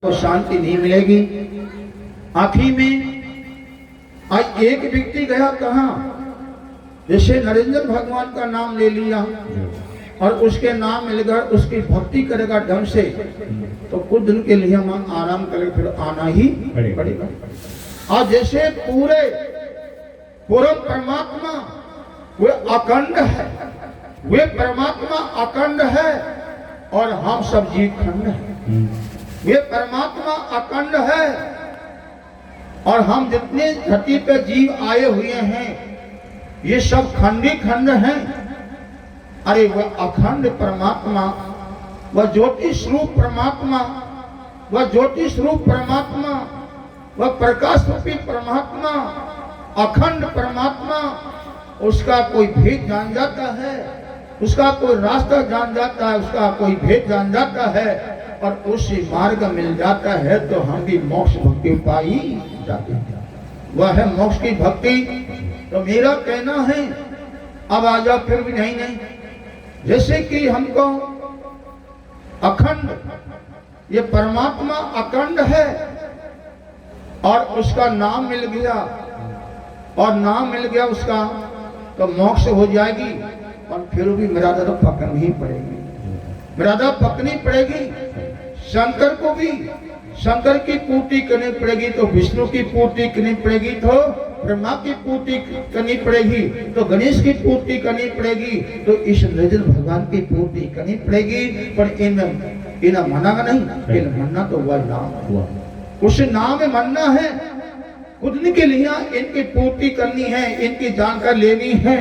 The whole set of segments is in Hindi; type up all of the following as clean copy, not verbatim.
तो शांति नहीं मिलेगी। आखिर में आज एक व्यक्ति गया कहाँ, जैसे नरेंद्र भगवान का नाम ले लिया और उसके नाम मिल गया, उसकी भक्ति करेगा ढंग से तो कुछ दिन के लिए हम आराम करें, फिर आना ही पड़ेगा। और जैसे पूरे परमात्मा वे अखंड है, वे परमात्मा अखंड है और हम सब जीव खंड है। वे परमात्मा अखंड है और हम जितने धरती पे जीव आए हुए हैं ये सब खंडी खंड हैं। अरे वह अखंड परमात्मा, वह ज्योति स्वरूप परमात्मा, वह ज्योति स्वरूप परमात्मा, वह प्रकाश रूपी परमात्मा, अखंड परमात्मा, उसका कोई भेद जान जाता है, उसका कोई रास्ता जान जाता है, उसका कोई भेद जान जाता है और उसी मार्ग मिल जाता है तो हम भी मोक्ष भक्ति पाई जाते हैं। वह है मोक्ष की भक्ति। तो मेरा कहना है अब आ जाओ, फिर भी नहीं, जैसे कि हमको अखंड, ये परमात्मा अखंड है और उसका नाम मिल गया और नाम मिल गया उसका तो मोक्ष हो जाएगी। और फिर भी मर्यादा तो पकड़नी ही पड़ेगी, मर्यादा पकड़नी पड़ेगी। शंकर को भी शंकर की पूर्ति करनी पड़ेगी तो विष्णु की पूर्ति करनी पड़ेगी, तो ब्रह्मा की पूर्ति करनी पड़ेगी, तो गणेश की पूर्ति करनी पड़ेगी, तो इस नरेंद्र भगवान की पूर्ति करनी पड़ेगी। पर इन्हें मना नहीं, इन्हें मना तो वह नाम हुआ, उस नाम में मनना है। खुद के लिए इनकी पूर्ति करनी है, इनकी जानकारी लेनी है।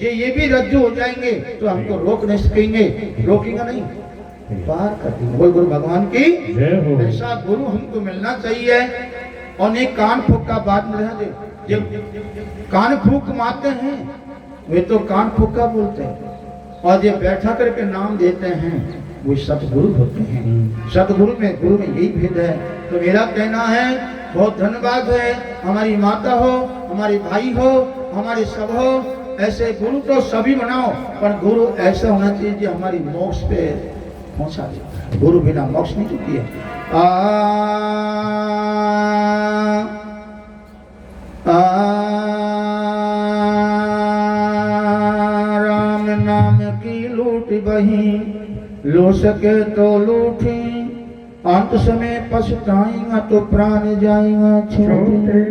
ये भी रज्जु हो जाएंगे तो हमको रोक नहीं सकेंगे, रोकेगा नहीं, पार कर देंगे। बोल गुरु भगवान की ऐसा गुरु हमको मिलना चाहिए। और एक कान फूक का बात में रह दे, जब कान फूक मारते हैं वे तो कान फूक का बोलते हैं और जो बैठा करके नाम देते हैं वो सतगुरु होते हैं। सतगुरु में गुरु में यही भेद है। तो मेरा कहना है बहुत धन्यवाद है। हमारी माता हो, हमारे भाई हो, हमारे सब हो, ऐसे गुरु तो सभी बनाओ पर गुरु ऐसा होना चाहिए जो hमारी मोक्ष पे पहुंचा दे। गुरु बिना मोक्ष नहीं होती है। राम नाम की लूट बही, लो सके तो लूटी, अंत समय पछताएगा तो प्राण जाएगा छोटे।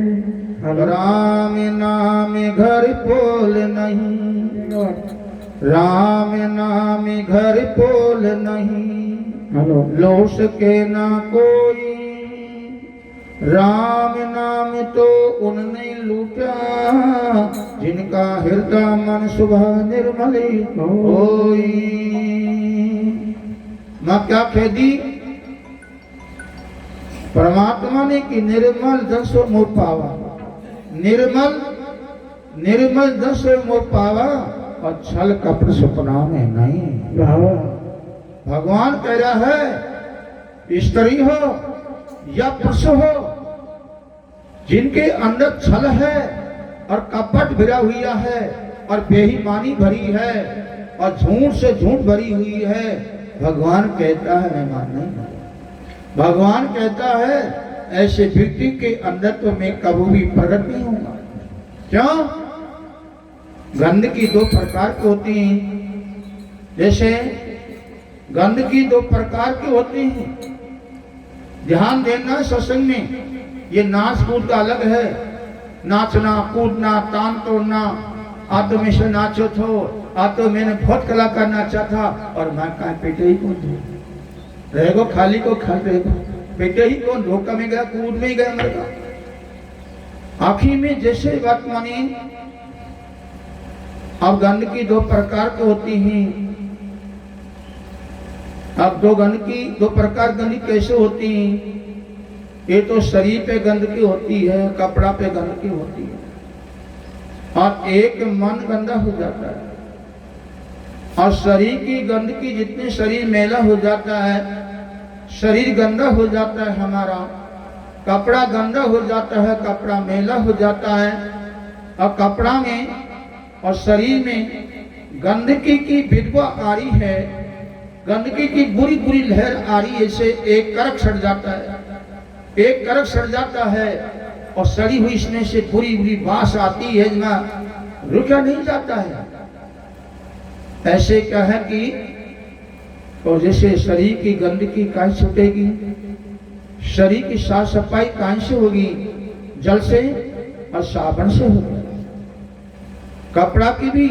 राम नाम घर पोल नहीं, राम नाम घर पोल नहीं, लो सके ना कोई, राम नाम तो उनने लूटा जिनका हृदय मन सुबह निर्मल होई। मैं क्या कह दी, परमात्मा ने कि निर्मल जस मोह पावा, निर्मल जस मोह पावा और छल कपट सपना में नहीं। भगवान कह रहा है स्त्री हो या पुरुष हो, जिनके अंदर छल है और कपट भरा हुआ है और बेईमानी भरी है और झूठ से झूठ भरी हुई है, भगवान कहता है मैं मान नहीं। भगवान कहता है ऐसे व्यक्ति के अंदर तो मैं कभी भी प्रकट नहीं होगा। क्यों? गंदगी दो प्रकार की होती हैं। जैसे गंदगी दो प्रकार की होती है, ध्यान देना सत्संग में। ये नाच कूद का अलग है, नाचना कूदना तान तोड़ना। आज तो में से नाचो थो, आज तो मैंने बहुत कलाकार नाचा था और मैं कहा पेटे ही कौन दो रहेगो, खाली को खा रहेगो, पेटे ही कौन, धोखा में गया, कूद में ही गया मेरे का। आखिर में जैसे बात मानी, अब गंदगी दो प्रकार की होती हैं। अब दो प्रकार गंदगी कैसे होती हैं? ये तो शरीर पे गंदगी होती है, कपड़ा पे गंदगी होती है, और एक मन गंदा हो जाता है। और शरीर की गंदगी, जितनी शरीर मैला हो जाता है, शरीर गंदा हो जाता है हमारा, कपड़ा गंदा हो जाता है, कपड़ा मैला हो जाता है। और कपड़ा में और शरीर में गंदगी की विधवा आ रही है गंदगी की बुरी बुरी लहर आ रही है, ऐसे एक करक सड़ जाता है, एक करक सड़ जाता है और सड़ी हुई इसमें से बुरी बुरी बास आती है, जहाँ रुका नहीं जाता है। ऐसे क्या है कि और जैसे शरीर की गंदगी कहाँ छूटेगी, शरीर की साफ सफाई कहाँ से होगी, जल से और साबुन से होगी। कपड़ा की भी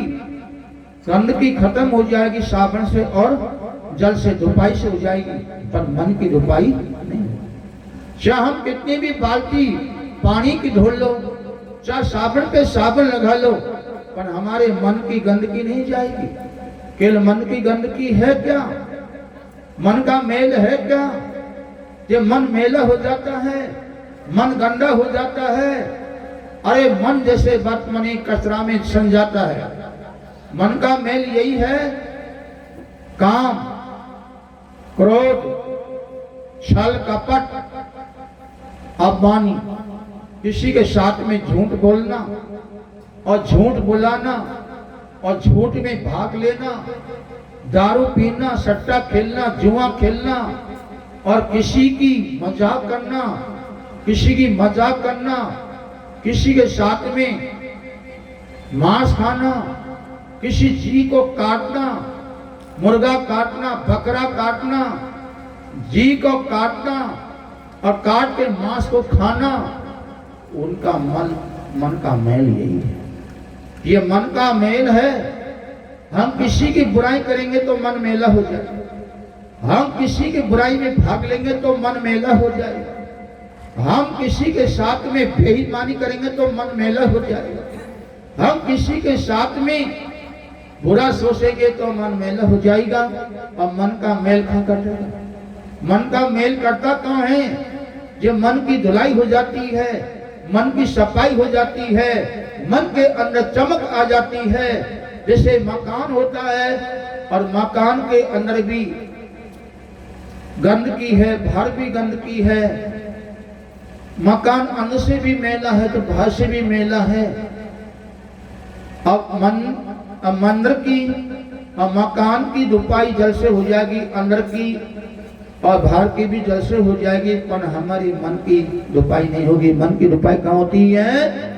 गंदगी खत्म हो जाएगी साबुन से और जल से, धुपाई से हो जाएगी, पर मन की धुपाई नहीं। चाहे हम कितनी भी बाल्टी पानी की धो लो, चाहे साबुन पे साबुन लगा लो, पर हमारे मन की गंदगी नहीं जाएगी। केवल मन की गंदगी है क्या, मन का मेल है क्या? ये मन मेला हो जाता है, मन गंदा हो जाता है। अरे मन जैसे वर्तमानी कचरा में सन जाता है। मन का मेल यही है, काम, क्रोध, छल कपट, अपमानी, किसी के साथ में झूठ बोलना और झूठ बुलाना और झूठ में भाग लेना, दारू पीना, सट्टा खेलना, जुआ खेलना और किसी की मजाक करना, किसी की मजाक करना, किसी के साथ में मांस खाना, किसी चीज को काटना, मुर्गा काटना, बकरा काटना, जी को काटना और काट के मांस को खाना, उनका मन का मेल यही है। ये मन का मेल है। हम किसी की बुराई करेंगे तो मन मेला हो जाए, हम किसी की बुराई में भाग लेंगे तो मन मेला हो जाए, हम किसी के साथ में बेईमानी करेंगे तो मन मेला हो जाएगा, हम किसी के साथ में बुरा सोचेंगे तो मन मेला हो जाएगा। और मन का मेल कहाँ कटेगा? मन का मेल करता कहाँ है? जो मन की धुलाई हो जाती है, मन की सफाई हो जाती है, मन के अंदर चमक आ जाती है। जैसे मकान होता है और मकान के अंदर भी गंदगी है, बाहर भी गंदगी है, मकान अंदर से भी मैला है तो बाहर से भी मैला है। अब मंदिर की और मकान की धुपाई जल से हो जाएगी, अंदर की और बाहर की भी जल से हो जाएगी, पर हमारी मन की धुपाई नहीं होगी। मन की धुपाई कहाँ होती है?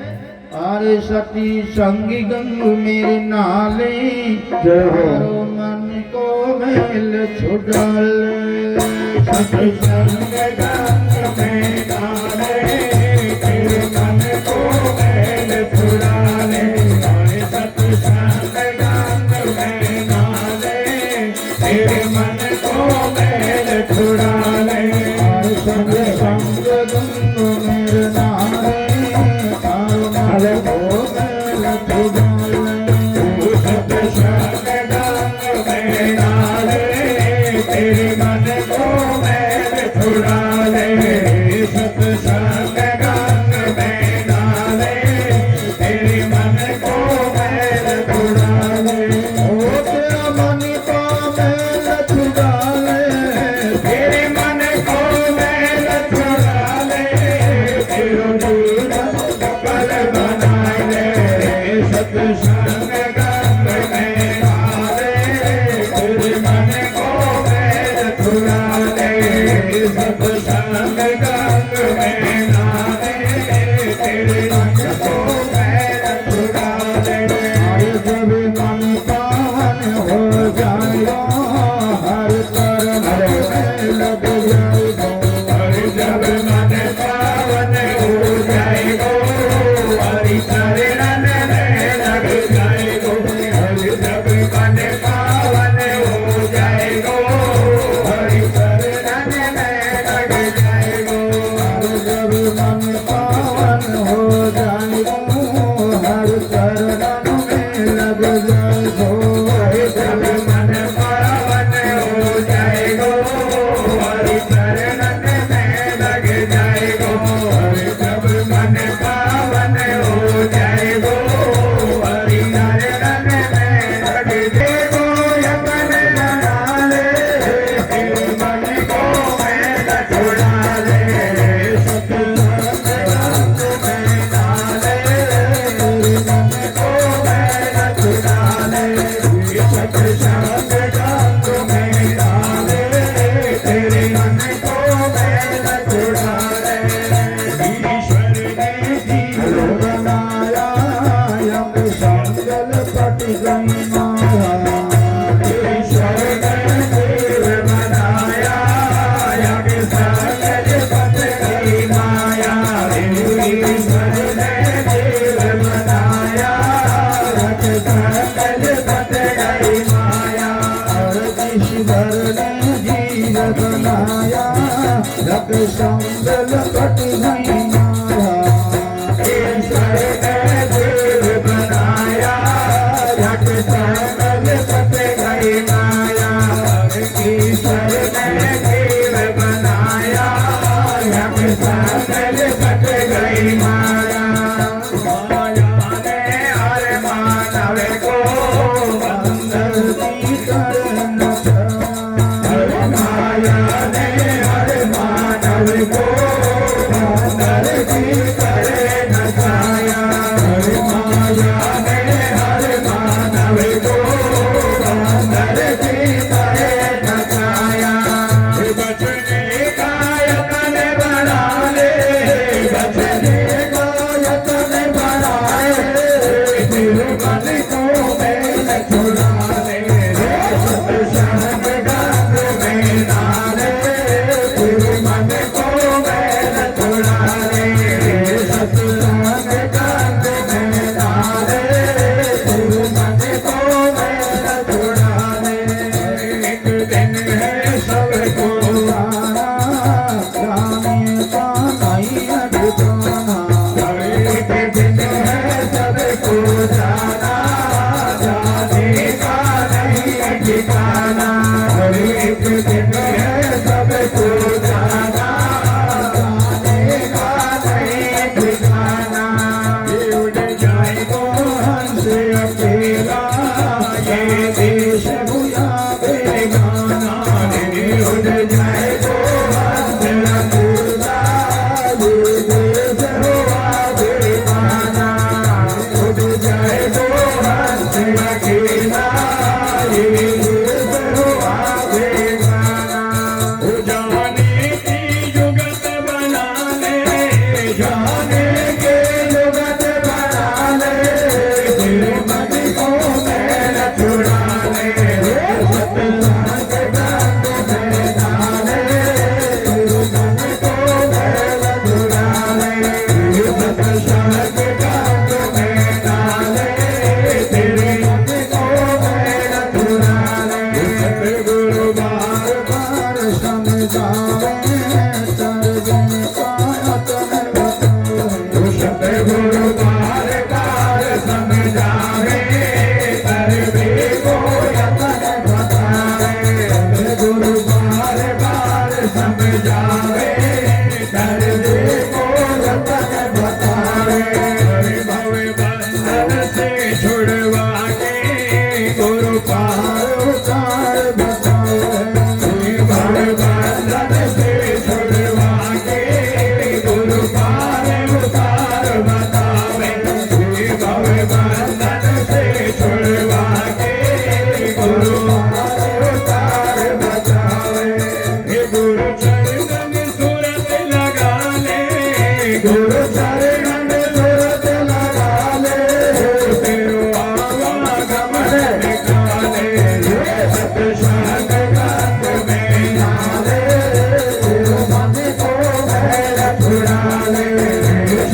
अरे सती संगी गंगू मेरे नाले, जो मन को मेल छुड़ाले, सती संग गंग में नाले, तेरे मन को मेल छुड़ाले, सती संग गंग में नाले, तेरे मन को मेल छुड़ाले, संग संग गंगू मेरे नाले, Shut संगल कट गई माया ईश्वर ने देव बनाया जग संगल कट गई माया ईश्वर ने देव बनाया जग संगल कट गई माया माया ने हर मानव को बंधन की करन माया ने हर मानव को बंधन की करे नचाया माया ने हर मानव को बंधन की करे नचाया बचने का यतन बना ले बचने का यतन बना ले फिर मन को मैल छुड़ा ले सत्संग गंग में डाले फिर मन को मैल छुड़ा ले सत्संग गंग में डाले फिर मन को मैल छुड़ा ले एक दिन है सबको आना जाने का नहीं ठिकाना एक दिन है सबको जाना जाने का नहीं ठिकाना एक दिन है सबको जाना जाने का नहीं ठिकाना ये उड़ जाए वो हंस अकेला ये देश भुला बेगाना ये उड़ जाए वो हंस अकेला ये देश हुआ बेगाना उड़ जाए वो हंस अकेला ये देश हुआ बेगाना जाने की जुगत बना ले जाने के जुगत बना ले फिर मन को मैल छुड़ा ले सत्संग गंग में डाले फिर मन को मैल छुड़ा ले सत्संग गंग में डाले फिर मन को मैल छुड़ा ले सतगुरु बार बार समझावे सर्जन का यतन बतावे सतगुरु बार बार समझावे सर्वे को यतन बतावे सतगुरु बार बार समझावे सर्वे को यतन बतावे भव बंधन से छुड़वा के गुरु पार उतार बतावे भव बंधन से छुड़वा के गुरु पार उतार बतावे भव बंधन से छुड़वा के गुरु पार उतार बतावे गुरु चरण में सूरत लगा ले गुरु चरण में सूरत लगा ले तेरो आवागमन निकाले सत्संग गंग में डाले फिर मन को मैल छुड़ा ले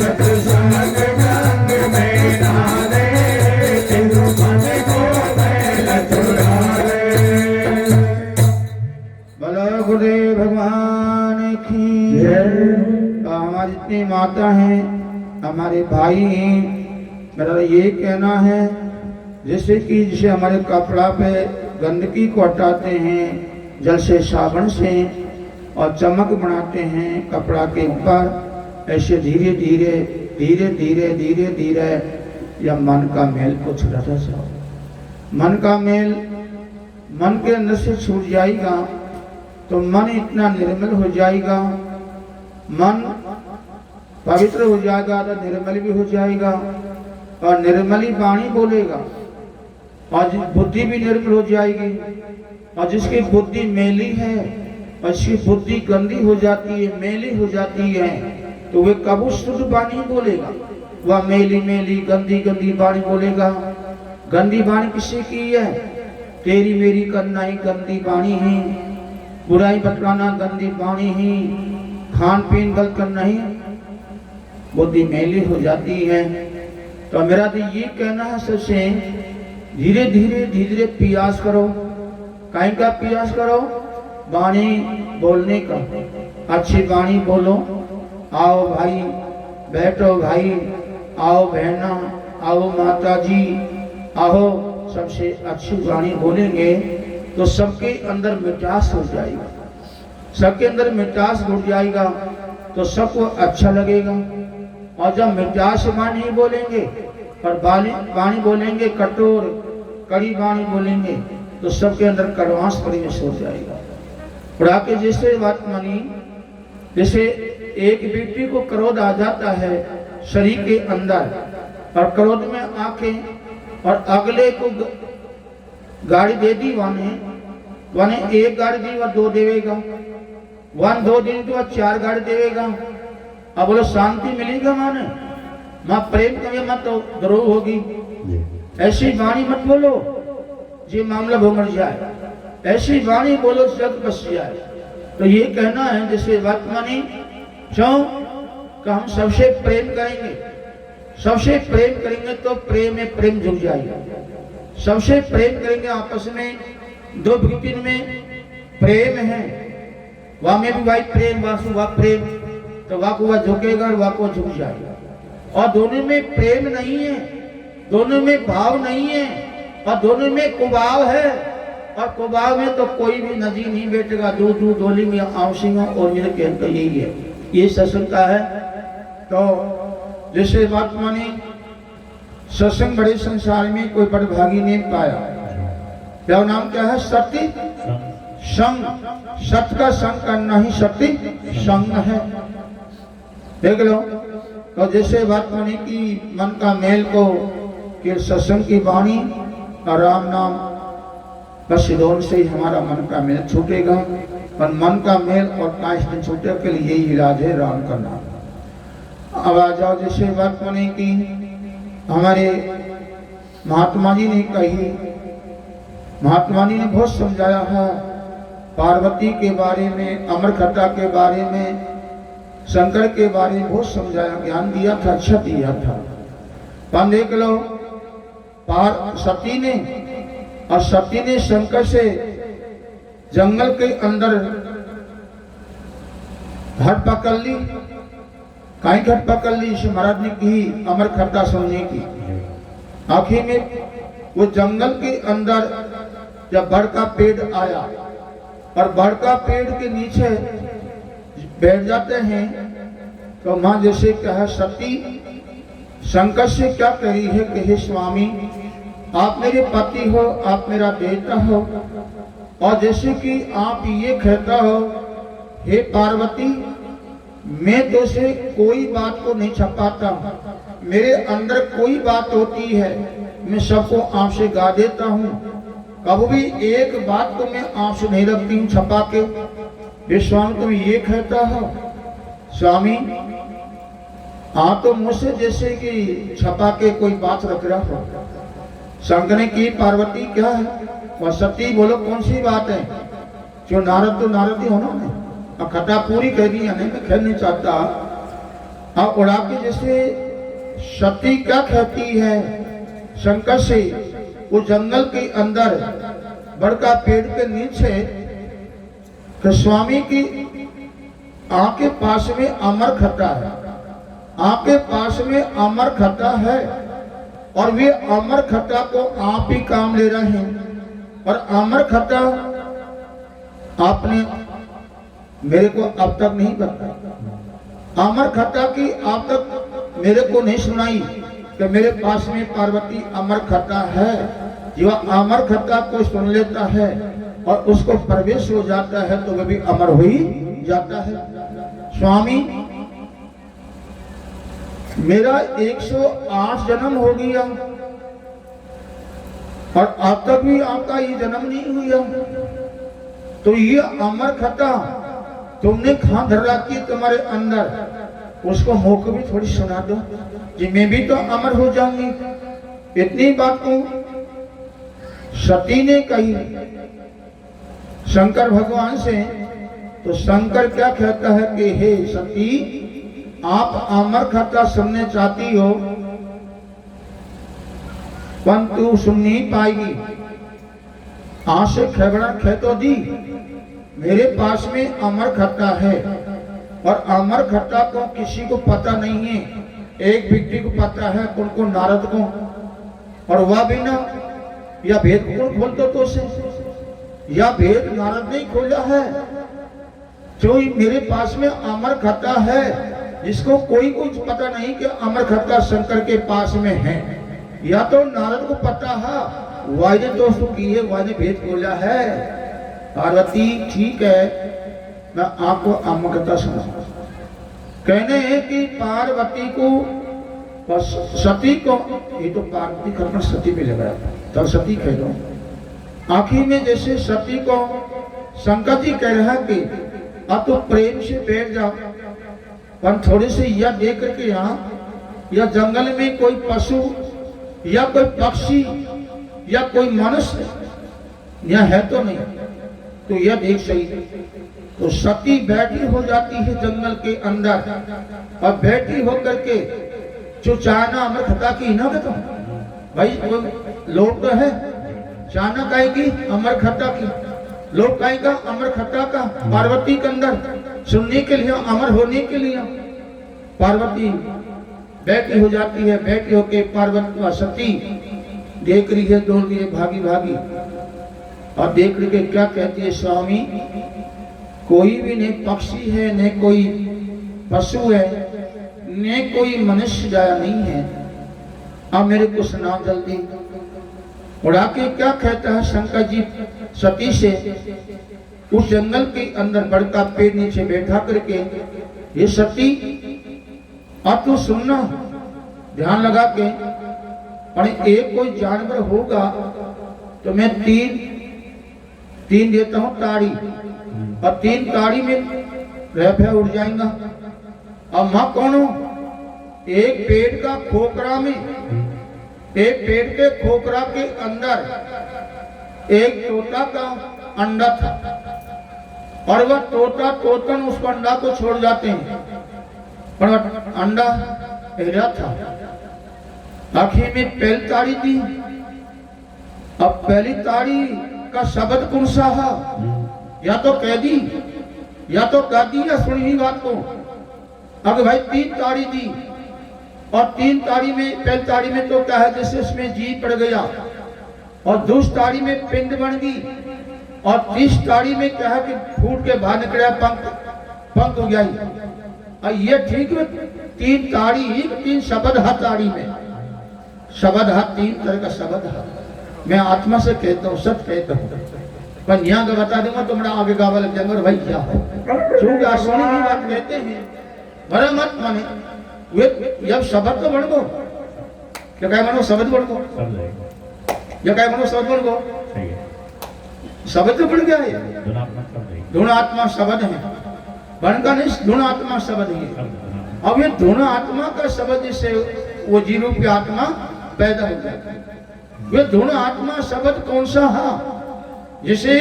सत्संग गंग में डाले फिर मन को मैल छुड़ा ले बोलो गुरुदेव भगवान की हमारी जितनी माता हैं हमारे भाई हैं मेरा ये कहना है जैसे कि जिसे हमारे कपड़ा पे गंदगी को हटाते हैं जल से साबुन से और चमक बनाते हैं कपड़ा के ऊपर ऐसे धीरे धीरे धीरे धीरे धीरे धीरे यह मन का मेल को छुड़ाता जाओ मन का मेल मन के अंदर से छूट जाएगा तो मन इतना निर्मल हो जाएगा मन पवित्र हो जाएगा तो निर्मल भी हो जाएगा और निर्मली वाणी बोलेगा और बुद्धि भी निर्मल हो जाएगी और जिसकी बुद्धि मेली है और इसकी बुद्धि गंदी हो जाती है, मैली हो जाती है, तो वे कबू शुद्ध वाणी बोलेगा। वह मैली मैली गंदी गंदी वाणी बोलेगा। गंदी वाणी किससे की है? तेरी मेरी करना ही गंदी वाणी है, बुराई बतलाना गंदी वाणी ही, खान पीन गलत करना ही, बुद्धि मैली हो जाती है। तो मेरा तो ये कहना है सबसे, धीरे धीरे धीरे धीरे प्रयास करो। कहीं का प्रयास करो? वाणी बोलने का। अच्छी वाणी बोलो। आओ भाई, बैठो भाई, आओ बहना, आओ माता जी, आओ। सबसे अच्छी वाणी बोलेंगे तो सबके अंदर मिठास हो जाएगा। सबके अंदर मिठास घुट जाएगा तो सबको अच्छा लगेगा। और जब मिठास वाणी नहीं बोलेंगे और वाणी बोलेंगे कठोर कड़ी वाणी बोलेंगे तो सबके अंदर कड़वास परिवेश हो जाएगा। और आके जैसे बात मानी, जैसे एक व्यक्ति को क्रोध आ जाता है शरीर के अंदर, और क्रोध में आके और अगले को गाड़ी दे दी, वाने एक गाड़ी दी वह दो देवेगा, वन 2 दिन तो वह 4 गाड़ी देवेगा। अब बोलो शांति मिलेगा? माने माँ प्रेम कभी मत तो द्रोह होगी। ऐसी वाणी मत बोलो जी मामला भंग जाए, ऐसी वाणी बोलो जग बस जाए। तो ये कहना है जैसे वर्तमानी क्यों कि हम सबसे प्रेम करेंगे, सबसे प्रेम करेंगे तो प्रेम में प्रेम जुड़ जाएगा। सबसे प्रेम करेंगे आपस में, दो व्यक्ति में प्रेम है, वह में भी भाई प्रेम, वासु वह प्रेम, तो वह को वह झुकेगा और वह को झुक जाएगा। और दोनों में प्रेम नहीं है, दोनों में भाव नहीं है, और दोनों में कुभाव है। और कुभाव में तो कोई भी नदी नहीं बैठेगा, दूध दूध डोली में आवसिंगा। और मेरे कहने का यही है, ये सत्संग का है। तो जैसे बात मानी, सत्संग बड़े संसार में कोई बड़ भागी नहीं पाया। क्या नाम क्या है? सत्य संग। सत्य का संग करना ही सत्य संग है। देख लो। तो जैसे बात मानी कि मन का मेल को कि सत्संग की वाणी और राम नाम बस दोनों से ही हमारा मन का मेल छूटेगा। और मन का मेल और काश में छूटे के लिए यही इलाज है राम का नाम। अब आ जाओ जैसे बात मानी कि हमारे महात्मा जी ने कही, महात्मा जी ने बहुत समझाया है पार्वती के बारे में, अमरकथा के बारे में, शंकर के बारे में बहुत समझाया, ज्ञान दिया था, अच्छा दिया था। पर देख लो सती ने, और सती ने शंकर से जंगल के अंदर घट पकड़ ली। कहीं घट पकड़ ली? इस महाराज ने की अमर कथा सुनने की। आखिर में वो जंगल के अंदर जब बड़ का पेड़ आया और बड़ का पेड़ के नीचे बैठ जाते हैं, तो मां जैसे कहा सती शंकर से क्या करी है कि हे स्वामी, आप मेरे पति हो, आप मेरा बेटा हो, और जैसे कि आप ये कहता हो हे पार्वती, मैं तो से कोई बात को नहीं छपाता, मेरे अंदर कोई बात होती है मैं सबको आपसे गा देता हूँ, कभी भी एक बात को मैं आपसे नहीं रखती हूँ छपा के। हे स्वामी तुम ये कहता हो? स्वामी आप तो मुझसे जैसे कि छपा के कोई बात रख रहा हो। शंकर ने की पार्वती क्या है? वह सती बोलो कौन सी बात है? जो नारद तो नारद ही होना ने, अब कथा पूरी कह दी, नहीं मैं खेल नहीं चाहता। आप उड़ा के जैसे सती क्या कहती है शंकर से, वो जंगल के अंदर बड़का पेड़ के नीचे कि स्वामी की आपके पास में अमर खता है, आपके पास में अमर खता है, और वे अमर खता को आप ही काम ले रहे हैं। और अमर खता आपने मेरे को अब तक नहीं बताया, अमर खता की आप तक मेरे को नहीं सुनाई कि मेरे पास में पार्वती अमर खता है। जो अमर खता को सुन लेता है और उसको प्रवेश हो जाता है तो वह भी अमर हो ही जाता है। स्वामी मेरा 108 जन्म हो गया और अब तक भी आपका ये जन्म नहीं हुआ, तो ये अमर खता तुमने कहां धर रखी है तुम्हारे अंदर, उसको मुंह को भी थोड़ी सुना दो कि मैं भी तो अमर हो जाऊंगी। इतनी बात को सती ने कही शंकर भगवान से। तो शंकर क्या कहता है कि हे सती, आप अमर कथा सुनने चाहती हो परंतु सुन नहीं पाएगी। आज से खबरा कह तो दी, मेरे पास में अमर कथा है और अमर कथा को किसी को पता नहीं है। एक व्यक्ति को पता है, उनको नारद को, और वह भी ना या भेद कौन खोलता तो से, या भेद नारद ने खोला है। जो मेरे पास में अमर कथा है जिसको कोई कुछ पता नहीं कि अमर कथा शंकर के पास में है, या तो नारद को पता है, वायदे तो उसको की है, वायदे भेद खोला है। पार्वती ठीक है, मैं आपको अमर कथा सुना। कहने हैं कि पार्वती को और सती को, ये तो पार्वती करना सती पे लग रहा था, तब सती कह दो। आखिर में जैसे सती को शंकर जी कह रहा कि अब तो प्रेम से बैठ जाओ, पर थोड़े से यह देख करके यहाँ या जंगल में कोई पशु या कोई पक्षी या कोई मनुष्य यहाँ है तो नहीं, तो यह देख सही। तो सती बैठी हो जाती है जंगल के अंदर, और बैठी होकर के जो चाहना अमर कथा की ना तो भाई लोग तो है चाहना कहेगी अमर कथा की, लोग कहेगा अमर कथा का पार्वती के अंदर सुनने के लिए, अमर होने के लिए। पार्वती बैठी हो जाती है, बैठी होके पार्वती सती देख रही है, दौड़ रही है भागी भागी, और देख रही है क्या कहती है, स्वामी कोई भी नहीं पक्षी है, न कोई पशु है, ने कोई मनुष्य जाया नहीं है, अब मेरे को सुना जल्दी। उड़ा के क्या कहता है शंकर जी सती से, उस जंगल के अंदर बड़का पेड़ नीचे बैठा करके, ये सती अब तो सुनना ध्यान लगा के, और एक कोई जानवर होगा तो मैं तीन देता हूं ताड़ी, और 3 ताड़ी में रह उड़ जाएगा। अब मां कौन हो, एक पेड़ का खोखरा में, एक पेड़ के खोखरा के अंदर एक तोता का अंडा था, और वह तोतन उस अंडा को छोड़ जाते हैं, पर अंडा हिरा था। आखिर में पहली ताड़ी दी, अब पहली ताड़ी का शब्द कौन सा है, या तो कह दी या तो कह दी या सुनी बात को। अगर भाई 3 ताड़ी दी, और 3 ताड़ी में पहली ताड़ी में तो क्या है जैसे उसमें जी पड़ गया, और दूसरी ताड़ी में पिंड बन गई, और तीसरी ताड़ी में क्या है कि फूट के बाहर निकला पंख हो गया। और ये ठीक है 3 ताड़ी 3 शब्द है ताड़ी में, शब्द है 3 तरह का शब्द है। मैं आत्मा से कहता हूँ, सब कहता हूँ, पर यहाँ का बता दूंगा तो मेरा आगे गावा लग जाएगा, भाई क्या है चूंकि आसमानी की बात कहते हैं, बड़ा मत माने वे जब शब्द तो बढ़ गो, क्या कहे मानो शब्द बढ़ गो, या कहे मानो शब्द बढ़ गो, शब्द तो बढ़ गया है, दोनों आत्मा शब्द है, बनका नहीं, दोनों आत्मा शब्द है। अब ये दोनों आत्मा का शब्द जिससे वो जीव की आत्मा पैदा हो जाती है। ये दोनों आत्मा शब्द कौन सा है, जिसे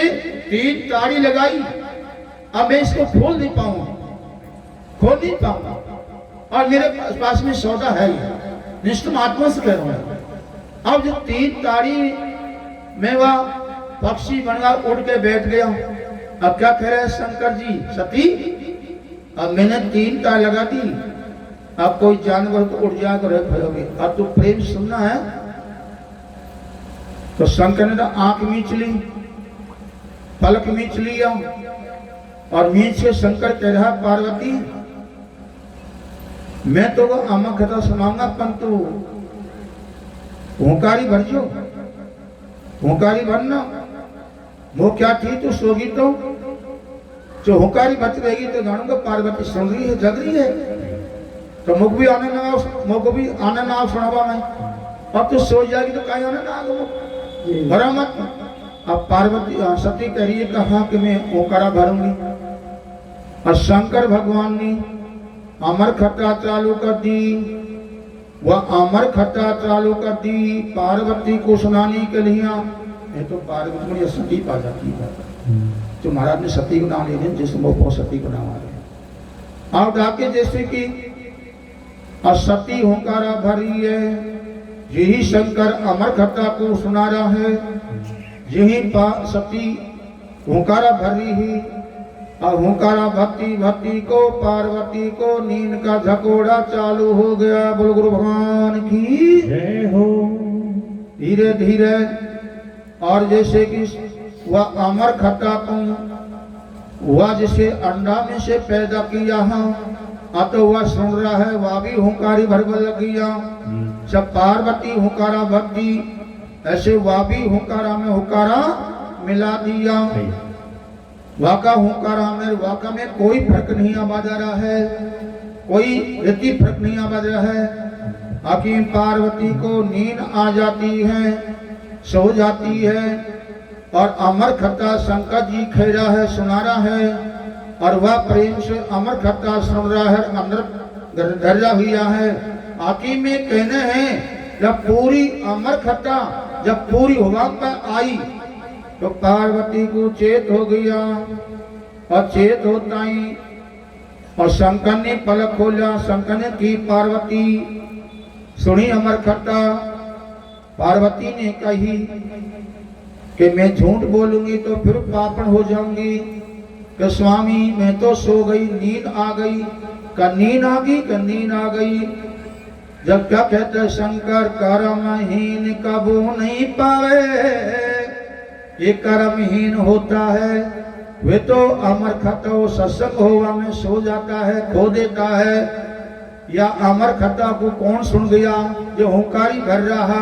3 ताड़ी लगाई, अब मैं इसको खोल नहीं पाऊंगा, और मेरे पास में सौदा है ही, निष्ठम आत्मा से कह रहा हूं। अब जो 3 ताड़ी में वह पक्षी बनगा उड़ के बैठ गया, अब क्या कह रहे हैं शंकर जी, सती अब मैंने 3 ताड़ी लगा दी, अब कोई जानवर तो उड़ जाकर रहोगे, अब तो प्रेम सुनना है। तो शंकर ने तो आंख मींच ली, पलक मींच लिया, और मींच के शंकर कह रहा पार्वती मैं तो वो अमर कथा सुनाऊंगा, परंतु हुंकारी भरजो, हुंकारी भरना, वो क्या थी तो सोगी तो जो हुंकारी बच रहेगी तो जानूंगा पार्वती सुन रही है, जग रही है, तो मुख भी आने ना सुनावा मैं, अब तो सो जाएगी तो कहीं आने ना आगे भरा मत। अब पार्वती सती कह रही है कहा कि मैं ओंकारा भरूंगी, और शंकर भगवान ने अमर खट्टा चालू कर दी। वह अमर खट्टा चालू कर दी पार्वती को सुनाने के लिए। ये तो पार्वती में सती पा जाती है, तो महाराज ने सती को नाम ले लिया, जिसमें वो सती को नाम आ गया। अब डाके जैसे कि असती होकारा भरी है, यही शंकर अमर खट्टा को सुना रहा है, यही सती होकारा भरी ही। और हुंकारा भक्ति भक्ति को पार्वती को नींद का झकोड़ा चालू हो गया। बोल गुरु भगवान की जय हो। धीरे धीरे और जैसे कि वह अमर खट्टा को वह जैसे अंडा में से पैदा किया है, तो वह सुन रहा है, वह भी हुंकारी भरबल गया। जब पार्वती हुंकारा भक्ति ऐसे वह भी हुंकारा में हुंकारा मिला दिया। वाका हुंकारा में वाका में कोई फर्क नहीं आवाज आ रहा है, कोई रीति फर्क नहीं आवाज रहा है। हकीम पार्वती को नींद आ जाती है, सो जाती है, और अमर खट्टा शंकर जी खेरा है, सुना रहा है, और वह प्रेम से अमर खट्टा सुन रहा है, अंदर धर्जा हुआ है। हकीम में कहने हैं जब पूरी अमर खट्टा जब पूरी हुआ पर आई तो पार्वती को चेत हो गया, और चेत होता ही और शंकर ने पलक खोला। शंकर ने की पार्वती सुनी अमर खट्टा। पार्वती ने कही कि मैं झूठ बोलूंगी तो फिर पापण हो जाऊंगी, कि स्वामी मैं तो सो गई, नींद आ गई। का नींद आ गई, का नींद आ गई। जब क्या कहते शंकर कर्महीन कबू नहीं पावे, ये कर्महीन होता है, वे तो अमर खट्टा सत्संग होगा में सो जाता है, खो देता है। या अमर खट्टा को कौन सुन गया, जो हुंकारी भर रहा,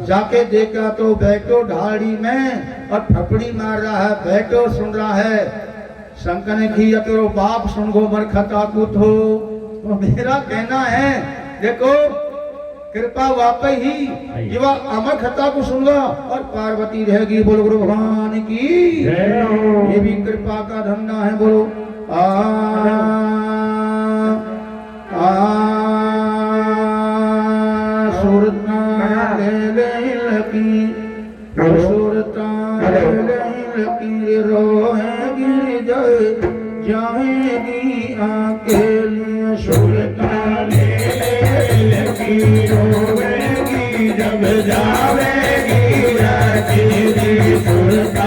जाके देखा तो बैठो ढाड़ी में और थपड़ी मार रहा है, बैठो सुन रहा है। शंकर ने किया तो बाप सुन गो अमर खट्टा को। तो मेरा कहना है देखो कृपा वाकई ही जीवा अमर खट्टा को सुनगा और पार्वती रहेगी। बोलो गुरु भगवान की ये भी कृपा का धंधा है। बोलो सुरता रोएगी जाएगी अकेली, सुरता रोवेगी जब जावेगी अकेली, सुरता लगी रोवेगी जब जावेगी अकेली, सुरता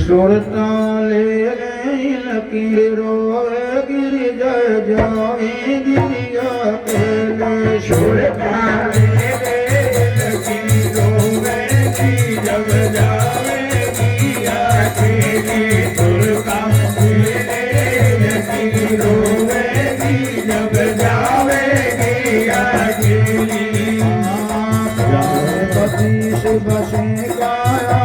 सुरता ले लकीर रोए गिर जाए गिरिया के, सुरता ले लकीर रोएगी जब जाएगी अकेली, सुरता ले लकीर रोएगी जब जाएगी अकेली। जाए पति से बसे काया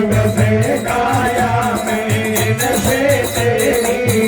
बसे काया में नशे तेरी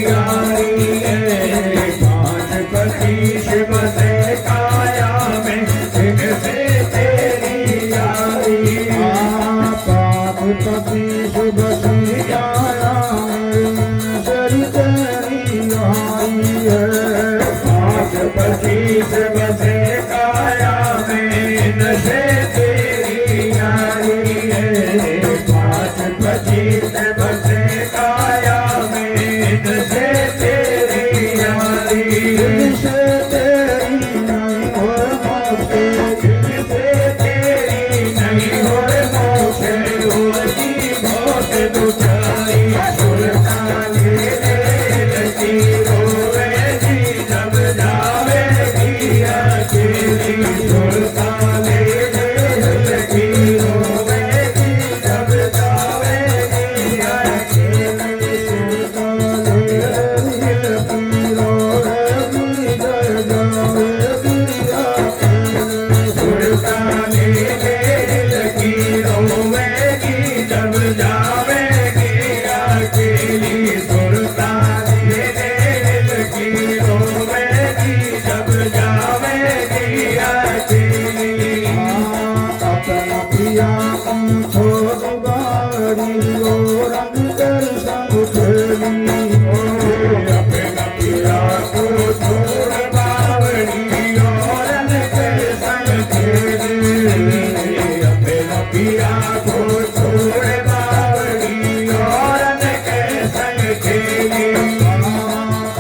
पिया को छोड़ बावड़ी औरन के संग खेली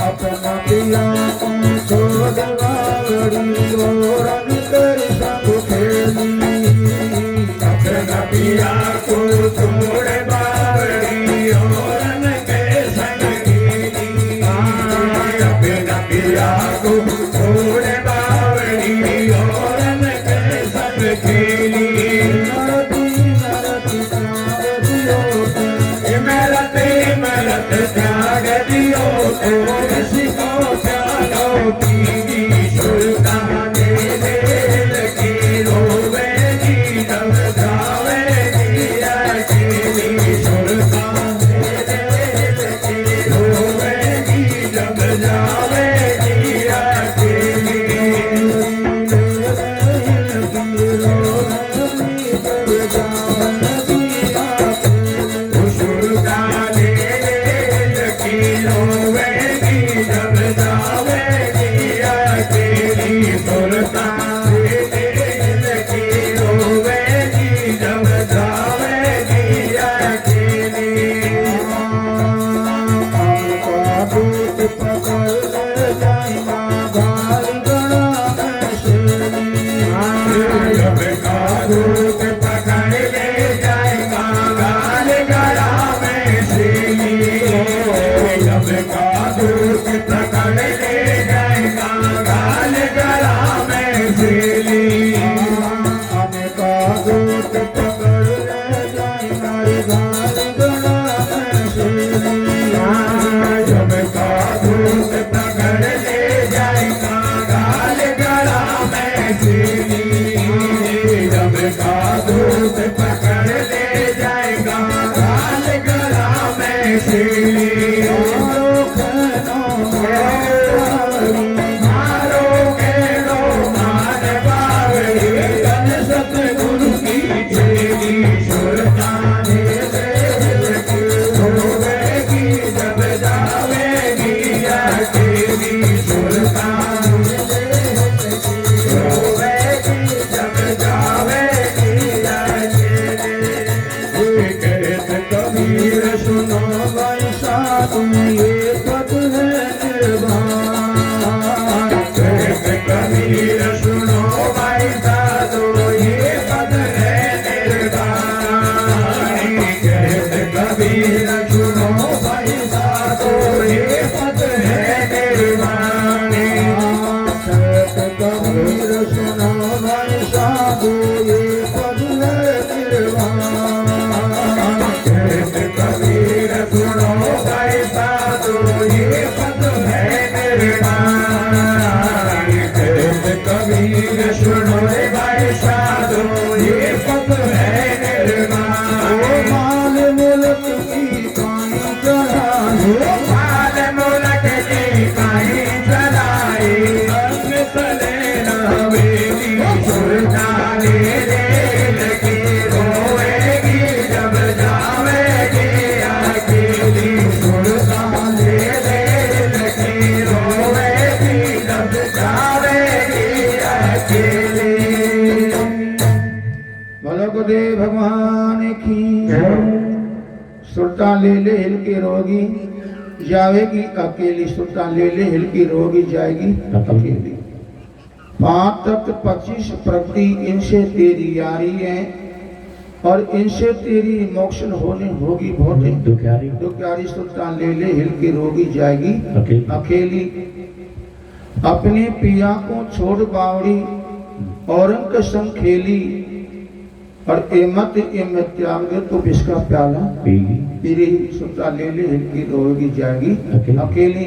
अपना पिया को छोड़ बावड़ी औरन के संग खेली अपना पिया को छोड़ बावड़ी औरन के संग खेली अपना पिया को छोड़ बावड़ी औरन के संग खेली मरत त्याग दियो तो किसको प्यालो पीगी सुल्तान की रोवे जी जब जावे दिया की सुल्तान की रोवे जी जब जावे दिया भगवान की सुल्तान ले ले हिल के रोगी जावेगी अकेली सुल्तान ले ले हिल की रोगी जाएगी अकेली 5 तक 25 प्रवृत्ति इनसे तेरी यारी है और इनसे तेरी मोक्षण होने होगी बहुत दुखियारी सुल्तान ले ले हिल के रोगी जाएगी अकेली अपने पिया को छोड़ बावड़ी औरंग संग खेली और एमत त्याग तो विश्व प्याला पीरी सुल्तान ले ले हिल की रोगी जाएगी अकेली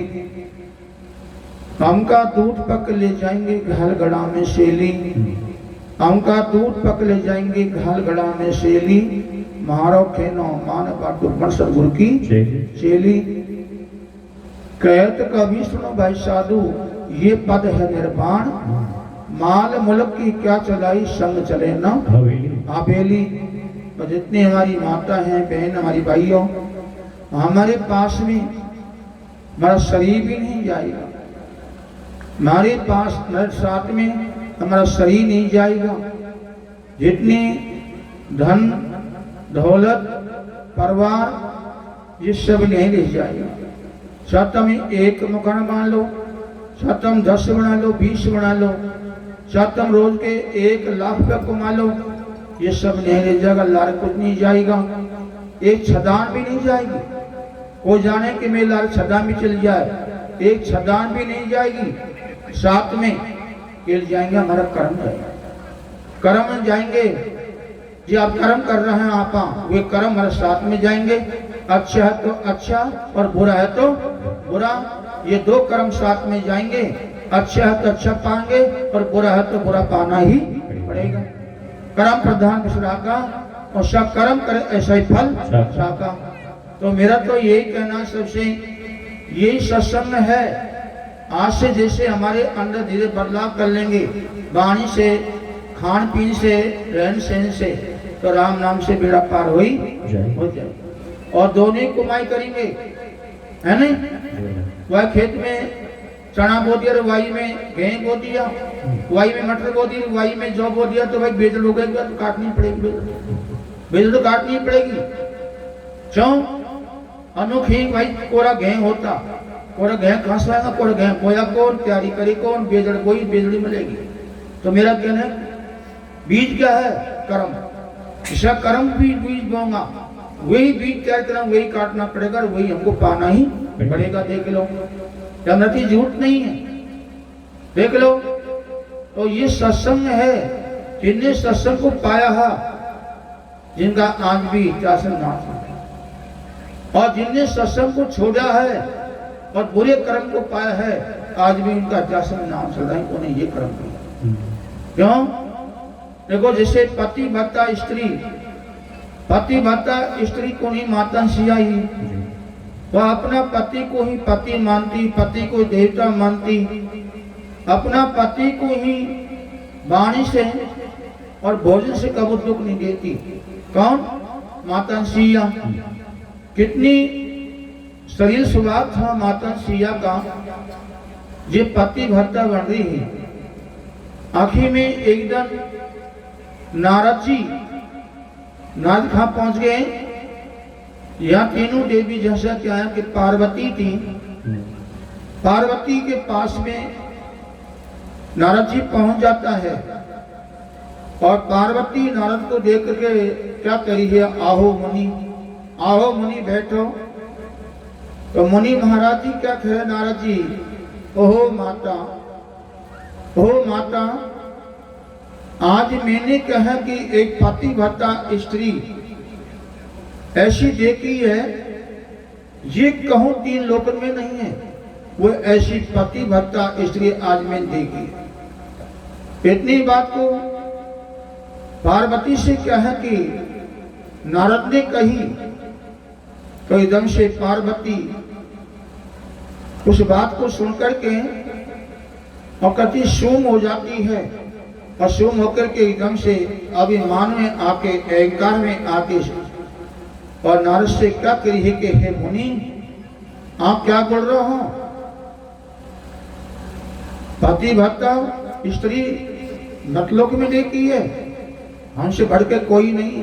हम का दूध पक ले जाएंगे घाल गड़ा में शेली हम का दूध पक ले जाएंगे घाल गड़ा में शेली मारो खेनो मान बाटो पर सदगुरु की शेली कहत कभी सुनो भाई साधु ये पद है निर्वाण माल मुल्क की क्या चलाई संग चले ना हवेली। तो जितनी हमारी माता हैं बहन हमारी भाइयों हमारे पास में हमारा शरीर भी नहीं जाएगा हमारे पास मेरे साथ में हमारा शरीर नहीं जाएगा जितने धन दौलत परिवार ये सब नहीं रह जाएगा। सातम एक मकान बना लो, सातम 10 बना लो, 20 बना लो, सातम रोज के 1 लाख रुपया कमा लो, ये सब नहीं रह जाएगा। लार कुछ नहीं जाएगा, एक छदान भी नहीं जाएगी। कोई जाने कि मेरी लार छदान भी चल जाए, एक छदान भी नहीं जाएगी। साथ में ये जाएंगे हमारा कर्म जाएगा, कर्म में जाएंगे। जो आप कर्म कर रहे हैं आपा, वे कर्म हमारे साथ में जाएंगे। अच्छा है तो अच्छा और बुरा है तो बुरा, ये 2 कर्म साथ में जाएंगे। अच्छा है तो अच्छा पाएंगे और बुरा है तो बुरा पाना ही पड़ेगा। कर्म प्रधान विश्रा का और सब कर्म करे ऐसा ही फल साका। तो मेरा तो यही कहना सबसे, यही सत्संग है। आज से जैसे हमारे अंदर धीरे बदलाव कर लेंगे, वाणी से, खान पीन से, रहन सहन से, तो राम नाम से बेड़ा पार हो जाए। और दोनों ही कमाई करेंगे, है नहीं? वह खेत में चना बो दिया, वाई में गेहूं बो दिया, वाई में मटर बो दी, वाई में जौ बो दिया, तो भाई बेजल हो गएगा तो काटनी पड़ेगी, बेजल तो काटनी पड़ेगी। क्यों? अनोखी भाई कोरा गेहूं होता, कोरा गेहूं कहाँ से आएगा? कोरा गेहूं बोया कौन, तैयारी करी कौन, बेजड़ कोई, बेजड़ी मिलेगी। तो मेरा कहना है बीज क्या है? कर्म। इसका कर्म भी बीज बोऊंगा, वही बीज तैयार करना, वही काटना पड़ेगा, वही हमको पाना ही पड़ेगा। देख लो, नती झूठ नहीं है, देख लो। तो ये सत्संग है, जिनने सत्संग को पाया है, जिनका आज भी इतिहास नाश है। और जिनने सत्संग को छोड़ा है और बुरे कर्म को पाया है, आज भी उनका इतिहास नाम चल रहा है, उन्हें ये कर्म किया। क्यों? देखो, जैसे पतिव्रता स्त्री, पतिव्रता स्त्री को ही माता सिया ही, वह अपना पति को ही पति मानती, पति को देवता मानती, अपना पति को ही वाणी से और भोजन से कभी दुख नहीं देती। कौन? माता सिया। कितनी शरीर स्वभाव था माता सिया का, ये पतिव्रता बन रही है। आखिर में एक दिन नारद जी, नारद कहाँ पहुंच गए? यहाँ तीनों देवी, जैसा क्या है कि पार्वती थी, पार्वती के पास में नारद जी पहुंच जाता है। और पार्वती नारद को देख करके क्या करी है? आहो मुनि, आओ मुनि बैठो। तो मुनि महाराज जी क्या कहे? नारद जी, ओहो माता, ओहो माता, आज मैंने कहा कि एक पतिव्रता स्त्री ऐसी देखी है, ये कहूं 3 लोक में नहीं है, वो ऐसी पतिव्रता स्त्री आज मैंने देखी। इतनी बात को पार्वती से क्या है कि नारद ने कही, तो एकदम से पार्वती उस बात को सुनकर के और कति सूम हो जाती है। और सूम होकर के एकदम से अभिमान में आके, अहंकार में आके, और नारद से क्या करी है कि हे मुनि, आप क्या बोल रहे हो? पतिव्रता स्त्री मतलोक में देखी है, हमसे बढ़ के कोई नहीं।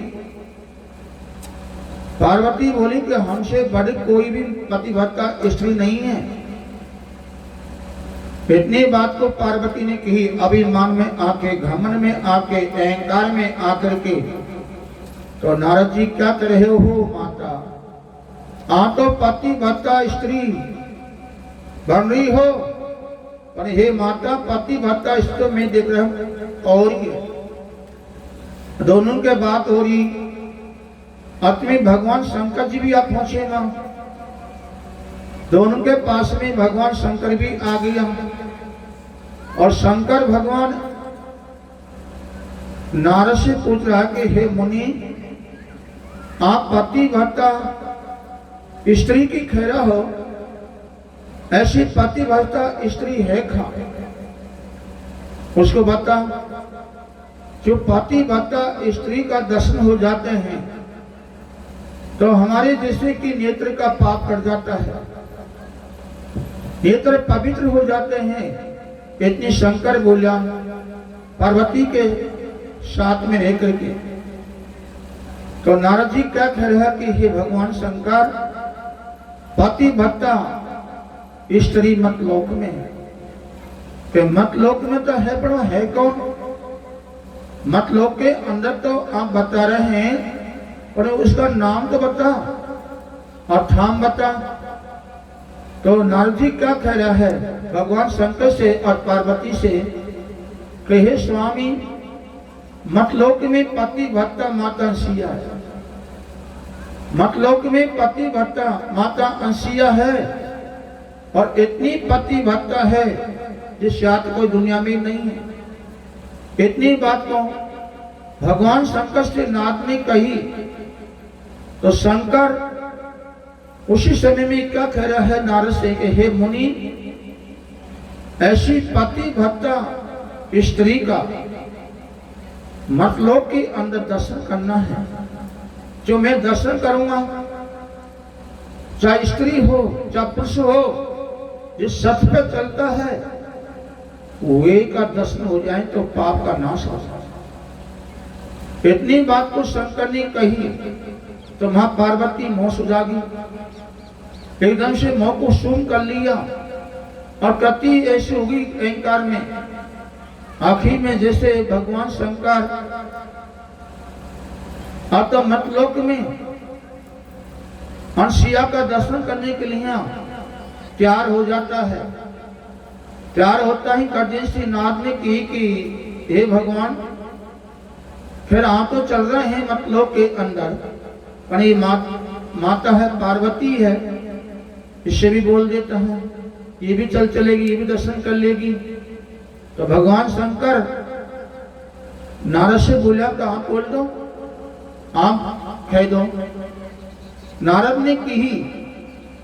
पार्वती बोली कि हमसे बढ़ कोई भी पतिव्रता स्त्री नहीं है। इतनी बात को पार्वती ने कही, अभिमान में आके, घमंड में आके, अहंकार में आकर के। तो नारद जी क्या कर रहे हो माता? आप तो पतिव्रता स्त्री बन रही हो, पर हे माता, पतिव्रता स्त्री मैं देख रहा हूं और ये दोनों के बात हो रही। अतमी भगवान शंकर जी भी आप पहुंचे ना, दोनों के पास में भगवान शंकर भी आ गया। और शंकर भगवान नारद से पूछ रहा कि हे मुनि, आप पतिव्रता स्त्री की खैरा हो, ऐसी पतिव्रता स्त्री है कहाँ? उसको बता। जो पतिव्रता स्त्री का दर्शन हो जाते हैं तो हमारे जैसे कि नेत्र का पाप कट जाता है, नेत्र पवित्र हो जाते हैं। इतनी शंकर बोला पार्वती के साथ में रह करके। तो नारद जी क्या कह रहे हैं कि हे भगवान शंकर, पति भत्ता स्त्री मतलोक में, कि मतलोक में तो है, पर है कौन? मतलोक के अंदर तो आप बता रहे हैं, पर उसका नाम तो बता और ठाम बता। तो नारद जी क्या कह रहा है भगवान शंकर से और पार्वती से कि हे स्वामी, मतलोक में पति भत्ता माता अंसिया है, मतलोक में पति भत्ता माता अंसिया है, और इतनी पति भत्ता है जिस शायद कोई दुनिया में नहीं है। इतनी बात को भगवान शंकर से नारद ने कही, तो शंकर उसी समय में क्या कह रहा है नारद से कि हे मुनि, ऐसी पति भत्ता स्त्री का मतलोक के अंदर दर्शन करना है। जो मैं दर्शन करूंगा, चाहे स्त्री हो चाहे पुरुष हो, जिस सत्य पे चलता है वे का दर्शन हो जाए तो पाप का नाश हो जाए। इतनी बात को शंकर ने कही तो मां पार्वती मोह सुजागी, एकदम से मोह को शून्य कर लिया और कति ऐसी होगी अहंकार में, आखिर में जैसे भगवान शंकर आता मतलोक में अंशिया का दर्शन करने के लिए तैयार हो जाता है। तैयार होता ही करने से नारद ने की कि हे भगवान, फिर आप तो चल रहे हैं मतलोक के अंदर, पर ये माता है पार्वती है, इससे भी बोल देता हूँ, ये भी चलेगी, ये भी दर्शन कर लेगी। तो भगवान शंकर नारद से बोला कि आप बोल दो, आप कह दो। नारद ने कही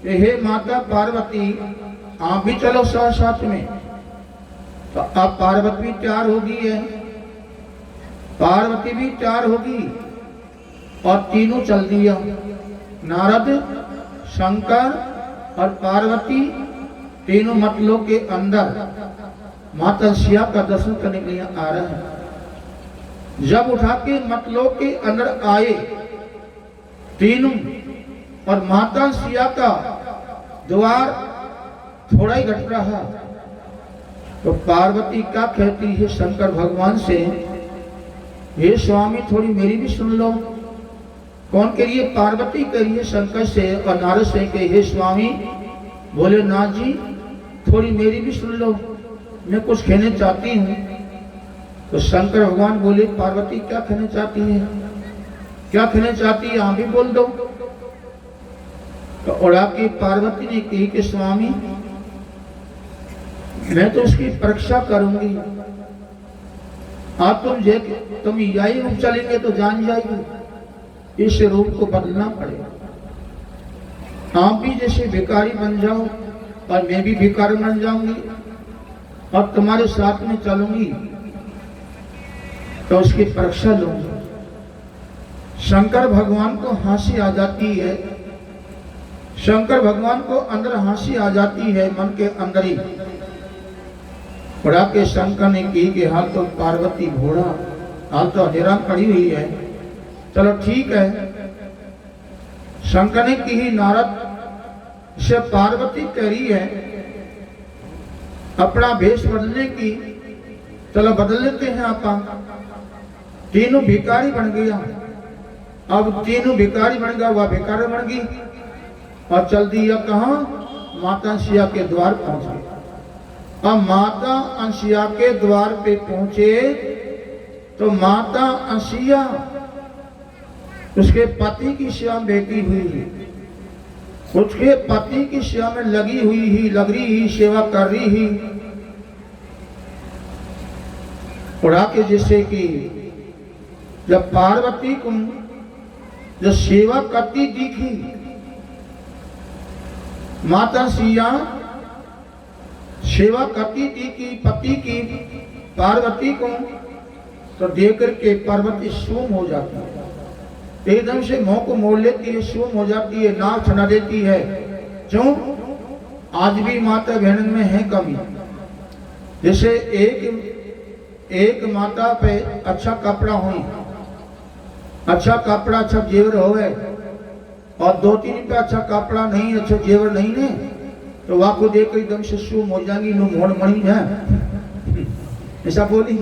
हे माता पार्वती, आप भी चलो साथ साथ में। तो अब पार्वती भी तैयार होगी है, पार्वती भी तैयार होगी और तीनों चल दिया। नारद, शंकर और पार्वती तीनों मतलोक के अंदर माता शिया का दर्शन करने के लिए आ रहे हैं। जब उठा के मतलोक के अंदर आए तीनों, और माता शिया का द्वार थोड़ा ही घट रहा, तो पार्वती क्या कहती है शंकर भगवान से, हे स्वामी थोड़ी मेरी भी सुन लो। कौन कह रही है? पार्वती कह रही है शंकर से और नारद से कि हे स्वामी, बोले नाथ जी थोड़ी मेरी भी सुन लो, मैं कुछ कहना चाहती हूँ। तो शंकर भगवान बोले पार्वती क्या कहना चाहती है, क्या कहना चाहती है, आप भी बोल दो। तो उड़ा के पार्वती ने कही कि स्वामी मैं तो उसकी परीक्षा करूंगी, आप तुम यही रूप चलेंगे तो जान जाएगी, इस रूप को बदलना पड़ेगा। आप भी जैसे भिखारी बन जाओ और मैं भी भिखारी बन जाऊंगी और तुम्हारे साथ में चलूंगी, तो उसकी परीक्षा लूंगी। शंकर भगवान को हंसी आ जाती है, शंकर भगवान को अंदर हंसी आ जाती है मन के अंदर ही। उड़ा के शंकर ने की कि हाल तो पार्वती घोड़ा, हाल तो हैरान पड़ी हुई है, चलो ठीक है। शंकर ने की, नारद से पार्वती कह रही है अपना भेष बदलने की, चलो बदल लेते हैं। आप तीनों भिखारी बन गया, अब तीनों भिखारी बन गया, वह भिखारी बन गई और चल दिया कहाँ? माता अंशिया के द्वार पहुंचे। अब माता अंशिया के द्वार पे पहुंचे तो माता अंशिया उसके पति की सेवा में बैठी हुई, उसके पति की सेवा में लगी हुई ही, लग रही ही, सेवा कर रही ही। उड़ा के जिससे कि जब पार्वती को जो सेवा करती दिखी माता सिया, सेवा करती थी कि पति की पार्वती को, तो देख करके पार्वती सूम हो जाती है, एकदम से मुंह को मोड़ लेती है, सूम हो जाती है, नाक छना देती है। क्यों? आज भी माता बहन में है कमी। जैसे एक माता पे अच्छा कपड़ा हुई अच्छा कपड़ा अच्छा जेवर होवे और 2-3 रुपया अच्छा कपड़ा नहीं अच्छा जेवर नहीं ने तो वहाँ को देख एकदम से शू हो जाएंगी नो मोड़ मणी है ऐसा बोली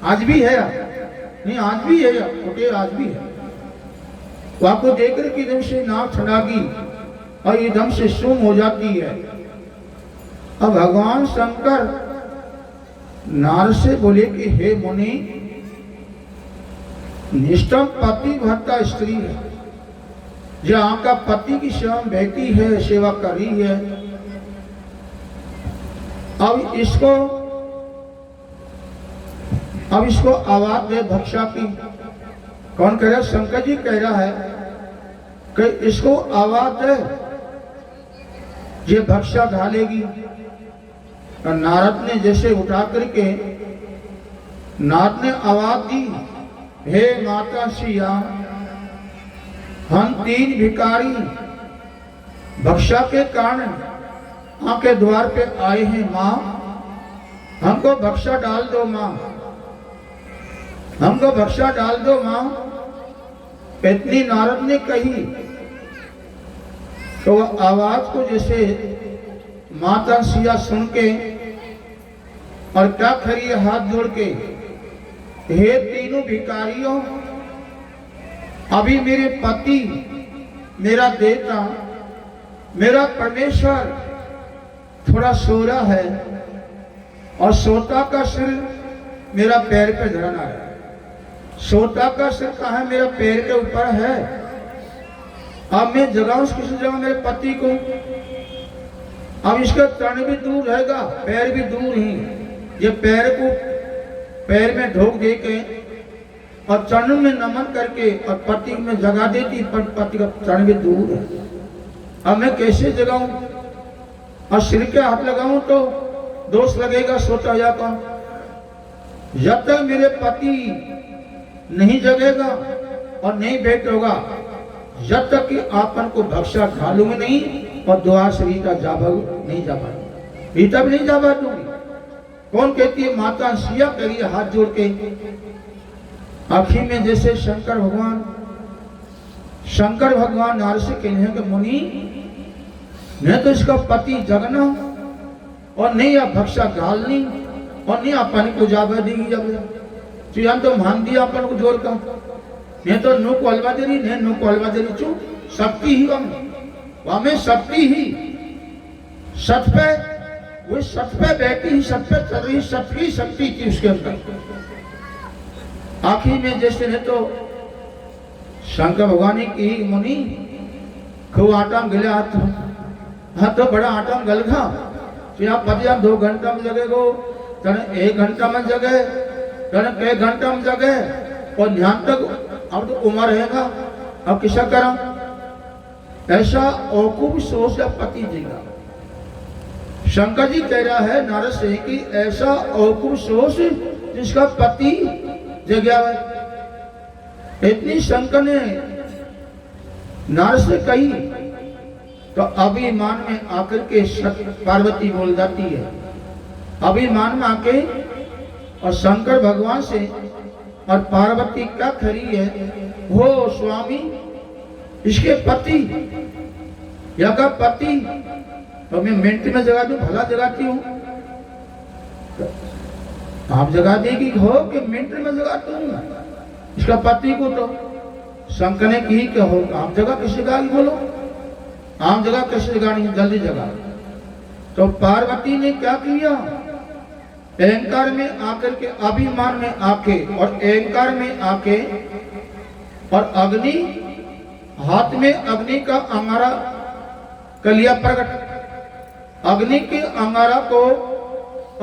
आज भी है नहीं आज भी है कुटेर आज भी है वहाँ को देख कर एकदम से नाक छड़ागी और एकदम से सुम हो जाती है। अब भगवान शंकर नारद से बोले कि हे मुनि निष्ठम पति भर्ता स्त्री है जो आपका पति की सेवा बेटी है सेवा कर रही है। अब इसको आवाज दे भक्षा की। कौन कह रहा है? शंकर जी कह रहा है कि इसको आवाज दे ये भक्षा ढालेगी। और नारद ने जैसे उठा करके नारद ने आवाज दी हे माता सिया हम 3 भिखारी भक्षा के कारण आपके द्वार पे आए हैं माँ हमको भक्षा डाल दो माँ हमको भक्षा डाल दो माँ। इतनी नारद ने कही तो वह आवाज को जैसे माता सिया सुन के और क्या खड़ी है हाथ जोड़ के हे तीनों भिखारियों अभी मेरे पति मेरा देवता मेरा परमेश्वर थोड़ा सो रहा है और सोता का सिर मेरा पैर पे धरना है। सोता का सिर कहाँ है? मेरा पैर के ऊपर है। अब मैं जगाऊं किसी जगह मेरे पति को। अब इसका तन भी दूर रहेगा पैर भी दूर ही ये पैर को पैर में ढोक दे के और चरण में नमन करके और पति में जगा देती पर पति का चरण भी दूर है। अब मैं कैसे जगाऊं और सिर के हाथ लगाऊं तो दोष लगेगा सोता जाता। जब तक मेरे पति नहीं जगेगा और नहीं बैठेगा जब तक कि आपन को भक्षा ढालूंगी नहीं और द्वार से रीता नहीं जा पाऊंगी रीता भी नहीं जा पाऊंगी। कौन कहती है? माता सिया करिए हाथ जोड़ के। आखिर में जैसे शंकर भगवान नारद से कहने हैं कि मुनि मैं तो इसका पति जगना और नहीं आप भक्षा ढालनी और नहीं अपन को जावा देगी जब तो तो मान दिया अपन को जोर का नहीं तो नो को अलवा दे रही नहीं नो को अलवा दे रही चू शक्ति ही वहां शक्ति ही सत पे वो सत पे बैठी ही सत पे चल रही सत की शक्ति थी उसके अंदर। आखिर में जैसे ने तो शंकर भगवान की मुनि खूब आटा गले हाथ तो बड़ा आटा गल खा तो यहाँ पतिया 2 घंटा में जगेगो तने 1 घंटा में जगे तने 1 घंटा में जगे और ध्यान तक अब तो उम्र रहेगा अब किसा करा ऐसा औकूब सोच या पति जीगा। शंकर जी कह रहा है नारद से कि ऐसा औकूब सोच जिसका पति जगया है। इतनी शंकर ने नारद से कही तो अभिमान में आकर के पार्वती बोल जाती है। अभिमान में आके और शंकर भगवान से और पार्वती क्या खड़ी है हो स्वामी इसके पति या का पति तो मैं मिनट में जगा दूं भला जगाती हूँ आप जगा देगी हो कि मिनट में जगाती हूँ इसका पति को। तो शंकर ने की क्या हो आप जगह किसी जगह बोलो आप जगह कैसे जगानी जल्दी जगा। तो पार्वती ने क्या किया अहंकार में आकर के अभिमान में आके और अहंकार में आके और अग्नि हाथ में अग्नि का अंगारा कलिया प्रकट अग्नि के अंगारा को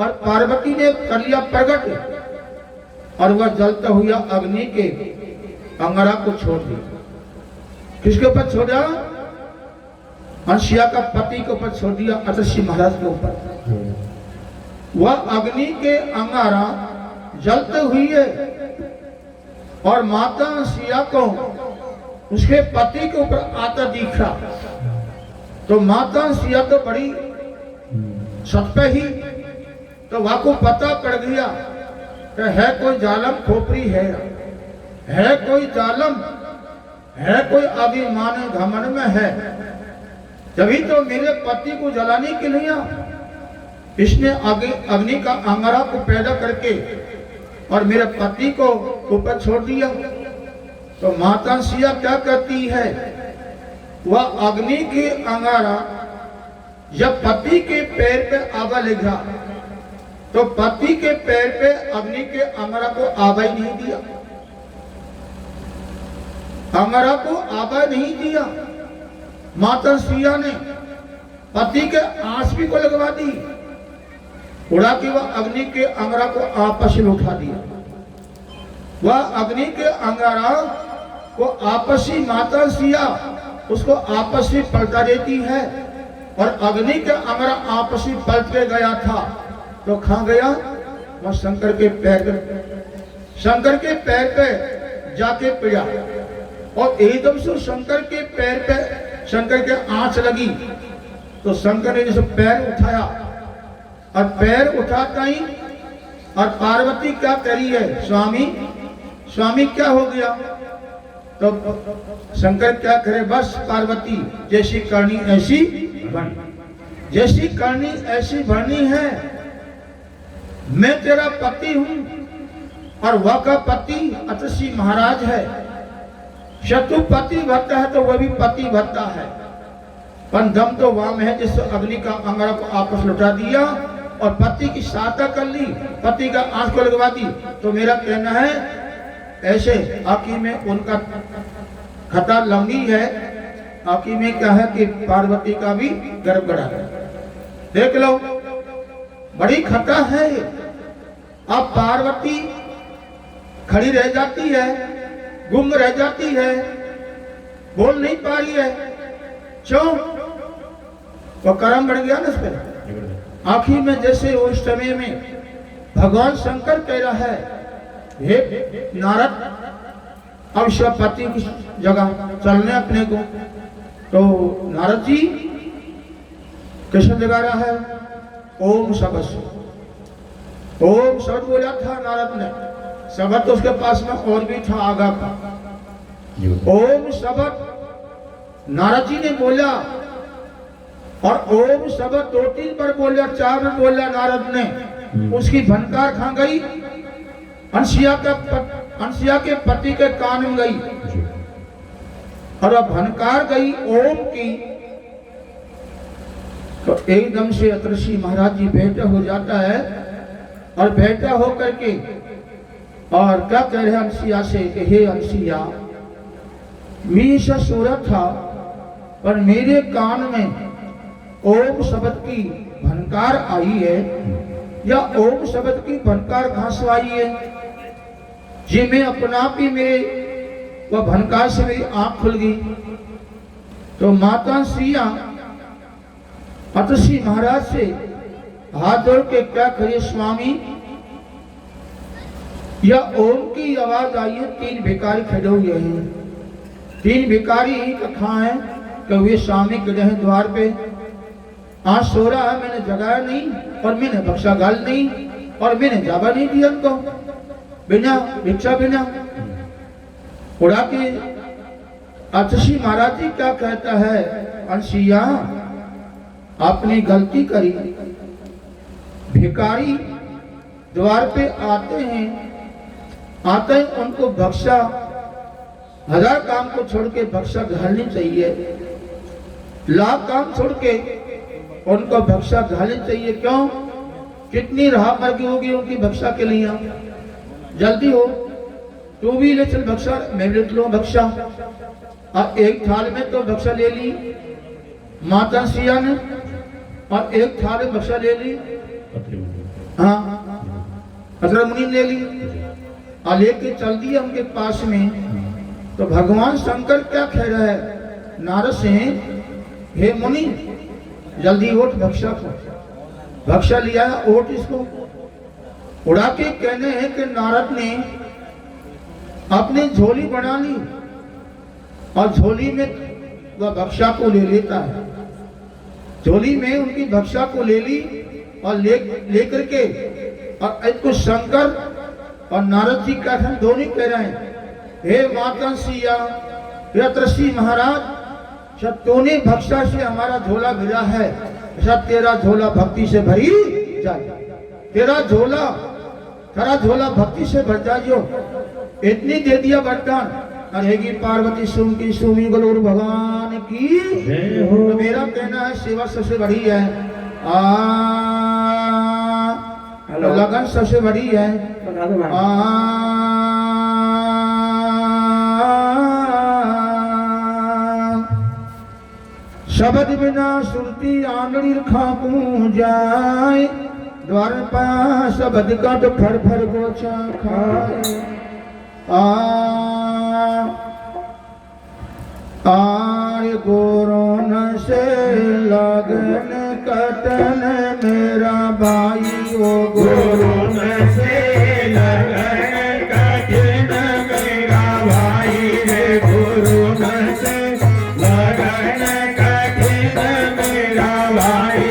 और पार्वती ने कलिया प्रकट और वह जलता हुआ अग्नि के अंगारा को छोड़ दिया। किसके ऊपर छोड़ा? हंसिया का पति के ऊपर छोड़ दिया अतसी महाराज के ऊपर। वह अग्नि के अंगारा जलते हुए और माता हंसिया को उसके पति के ऊपर आता दिखा। तो माता हंसिया तो बड़ी सत्य ही तो वह को पता पड़ गया कि है कोई जालम खोपरी है है कोई जालम, है कोई अभिमान घमंड में है, तभी तो मेरे पति को जलाने के लिए इसने अग्नि का अंगारा को पैदा करके और मेरे पति को ऊपर छोड़ दिया। तो माता सिया क्या कहती है, वह अग्नि के अंगारा जब पति के पैर पे आवा लगा तो पति के पैर पे अग्नि के अंगारा को आवा ही नहीं दिया, अंगारा को आवा नहीं दिया। माता सिया ने पति के आंच भी को लगवा दी, उड़ा के वह अग्नि के अंगारा को आपस में उठा दिया। वह अग्नि के अंगारा को आपसी माता सिया उसको आपस में पलटा देती है और अग्नि के अंगारा आपस में पलट के गया था तो खा गया वह शंकर के पैर पे जाके पिया और एकदम से शंकर के पैर पे शंकर के आंच लगी तो शंकर ने जैसे पैर उठाया और पैर उठाता ही और पार्वती क्या करी है, स्वामी स्वामी क्या हो गया। तो शंकर क्या करे, बस पार्वती जैसी करनी ऐसी भरनी, जैसी करनी ऐसी भरनी है। मैं तेरा पति हूं और वह का पति अतसी महाराज है। शत्रु पति भरता है तो वह भी पति भरता है, पर दम तो वाम है जिस अग्नि का अंगारा को आपस लुटा दिया और पति की सहायता कर ली, पति का आंख को लगवा दी। तो मेरा कहना है ऐसे आखिर में उनका खता लंबी है, आखिर में क्या है कि पार्वती का भी गर्भ गड़ा है। देख लो बड़ी खता है। अब पार्वती खड़ी रह जाती है, गुम रह जाती है, बोल नहीं पा रही है, क्यों? वो कर्म बढ़ गया ना इस पर। आखिर में जैसे उस समय में भगवान शंकर कह रहा है, हे नारद अब शिवपति की जगह चलने अपने को। तो नारद जी कैसे जगा रहा है, ओम शबद, ओम शब्द बोला था नारद ने, शब्द तो उसके पास में और भी था आगा का। ओम शब्द नारद जी ने बोला और ओम शब्द 2-3 बार बोला, 4 बार बोला नारद ने। उसकी भनकार खा गई, अंशिया के पति के कान में गई और अब भनकार गई ओम की। तो एकदम से अतृषि महाराज जी बेटा हो जाता है और बेटा हो करके और क्या कह रहे अंशिया से कि हे अंशिया, मीशा सूरत था पर मेरे कान में ओम शब्द की भनकार आई है या ओम शब्द की भनकार घास आई है। जी मैं अपना भी मेरे वह भनकार से मेरी आंख खुल गई। तो माता सिया अतसी महाराज से हाथ जोड़ के क्या करिए, स्वामी या ओम की आवाज आई है। 3 भिखारी खड़े हुए हैं, 3 भिखारी कहा है कि वे स्वामी खड़े हैं द्वार पे। आज सो रहा है, मैंने जगाया नहीं और मैंने बख्शा गाल नहीं और मैंने जावा नहीं दिया उनको, बिना भिक्षा बिना उड़ा के। अतसी महाराज जी क्या कहता है, अंशिया आपने गलती करी। भिखारी द्वार पे आते हैं, आते हैं उनको बख्शा, 1000 काम को छोड़ के बख्शा घालनी चाहिए, लाख काम छोड़ के उनको बख्शा घालनी चाहिए। क्यों? कितनी राह मर्गी होगी उनकी बख्शा के लिए। जल्दी हो, तू भी ले चल बख्शा, मैं भी लो बख्शा। और एक थाल में तो बख्शा ले ली माता सिया ने और एक थाल में बख्शा ले ली अतरी मुनि ले ली और लेके चल दिया उनके पास में। तो भगवान शंकर क्या कह रहा है नारद से, हे मुनि जल्दी उठ, बख्शा को बख्शा लिया, ओट इसको। उड़ा के कहने हैं कि नारद ने अपनी झोली बना ली और झोली में वह बख्शा को ले लेता है। झोली में उनकी बख्शा को ले ली और लेकर के और इसको शंकर और नारद जी का दोनों कह रहे हैं हे माता सिया, या ऋषि महाराज, जब तूने भक्सा से हमारा झोला भेजा है, सब तेरा झोला भक्ति से भरी जाए, तेरा झोला भक्ति से भर जाइयो। इतनी दे दिया वरदान। रहेगी पार्वती सुम की सुमी गलोर भगवान की। तो मेरा कहना है सेवा सबसे बड़ी है, लगन सबसे बड़ी है। शब्द बिना सुरती आंगड़ी खापू जाए, द्वार पाया शब्द कट फर फर गोचा खाए। आय गोरोन से लगन कटन मेरा भाई, ओ गोरोन से लगन कटन मेरा भाई रे, गोरोन से लगन कटन मेरा भाई,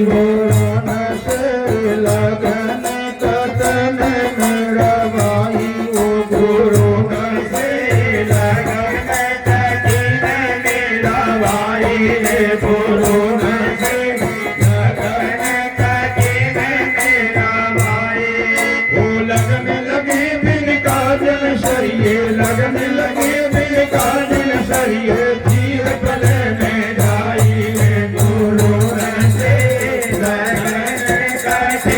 गोरोन से लगन कटन मेरा भाई, ओ गोरोन से लगन कटन मेरा भाई रे, गोरोन से लगन कटन मेरा भाई। ओ लगन लगे बिन काजल सरिये, लगन लगे बिन काजल सरिये, जीव पले में जाई रे, गोरोन से लगन कटन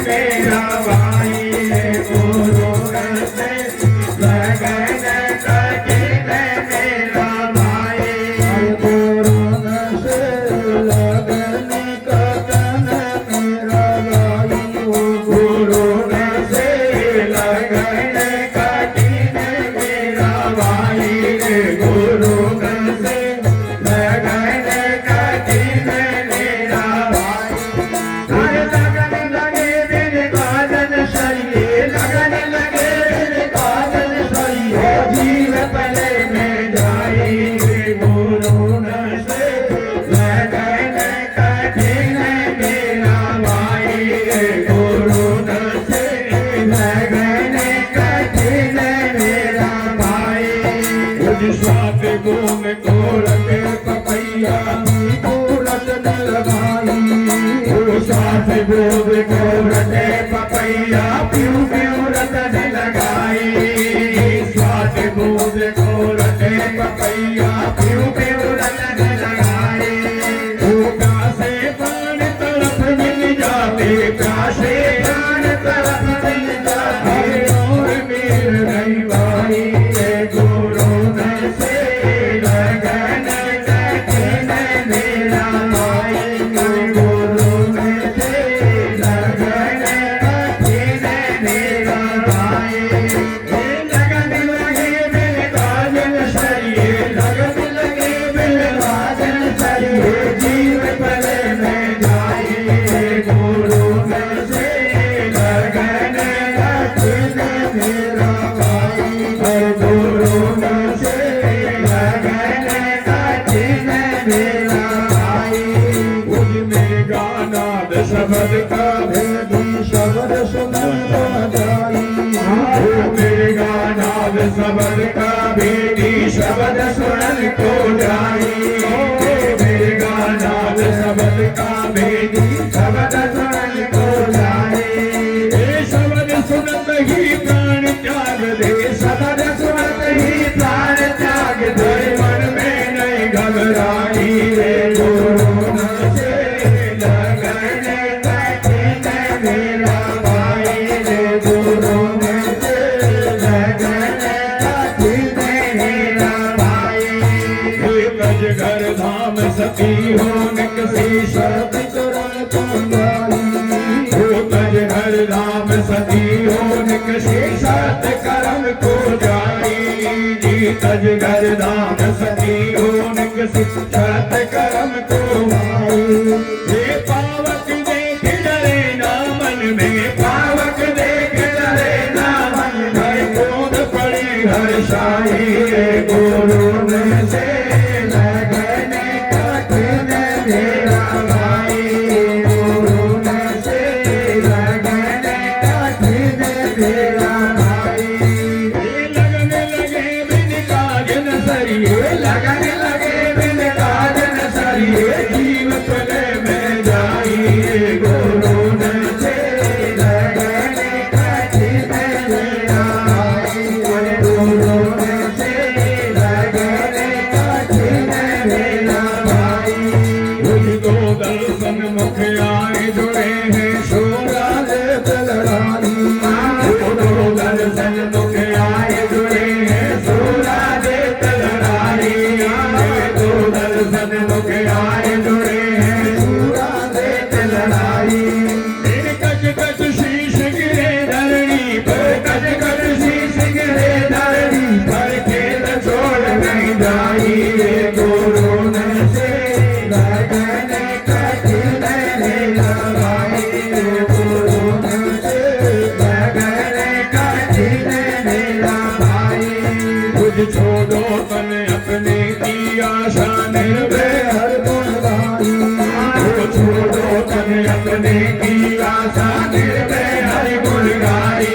मेरा भाई रे, गोरोन से लगन कटन मेरा भाई, गोरोन से लगन कटन मेरा भाई, ओ गोरोन से लगन कटन मेरा भाई रे, गोरोन से लगन कटन मेरा भाई। अरे लगन लगे बिन काजल सरिये, लगन लगे बिन काजल सरिये, जीव पले में जाई रे, गोरोन से लगन कटन मेरा भाई रे, गोरोन से लगन कटन मेरा भाई। स्वाद गुण को रखे पपैया को रतन लगाई, स्वाद गुण को रखे पपैया प्यू प्यू रतन लगाई, स्वाद गुण को रखे पपैया प्यू प्यू रतन लगाई। कासे प्राण तरफ मिल जाते, कासे प्राण तरफ मिल जाते, और मेर नहीं भाई रे, गोरोन से लगन कटन मेरा भाई, गोरोन से लगन कटन मेरा भाई। लगन लगे बिन काजल सरिये, लगन लगे बिन काजल सरिये, जीव पले में जाई रे, गोरोन से लगन कटन मेरा भाई, गोरोन से लगन कटन मेरा भाई। उज में गाना शब्द का भेदी शब्द सुनन बजाई, मेरे गाना शब्द का भेदी शब्द सुनन को जाई, मेरे गाना शब्द का भेदी शब्द सुनन को जाई। शब्द सुनत ही प्राण त्याग दे, शब्द सुनत ही प्राण त्याग दे, मन में नहीं घबराई रे, गोरोन से लगन कटन मेरा भाई रे, गोरोन से लगन कटन मेरा भाई। कजगर धाम सती हो निकसी शब्द चरण कंगाली, कजगर धाम सती हो निकसी सत कर्म को जाई, जी कजगर धाम सती हो निकसी सत कर्म को आई। ये पावक देख डरे ना मन में, पावक देख डरे ना मन में, गोद पड़ी हर्षाई रे, गोरोन से लगन कटन मेरा भाई, गोरोन से लगन कटन मेरा भाई। लगन छोड़ो तन अपने की आशा निर्भय हर गुण गाई। छोड़ो तन अपने की आशा निर्भय हर गुण गाई।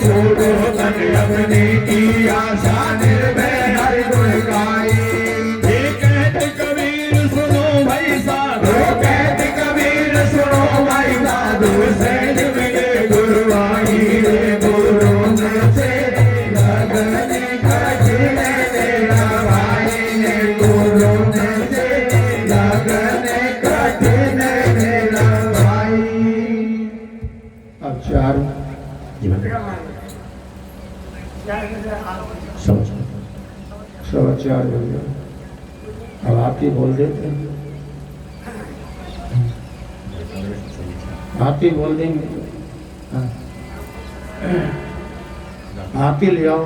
छोड़ो तन अपने की आशा निर्भय हर गुण गाई। ये कहते कबीर सुनो भाई साधु, कहते कबीर सुनो भाई साधु, सहज मिले गुरु आई रे गुरु से लगन कठिन मेरा भाई ने गुरु से लगन कठिन मेरा भाई। अब चार सवा चार हो गया। अब आप ही बोल देते हैं, आप ही बोल देंगे। हाँ। आप ही ले आओ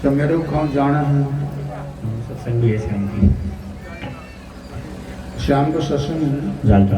तो मेरे को कौन जाना है। सत्संग भी है शाम की, शाम को सत्संग है। जालता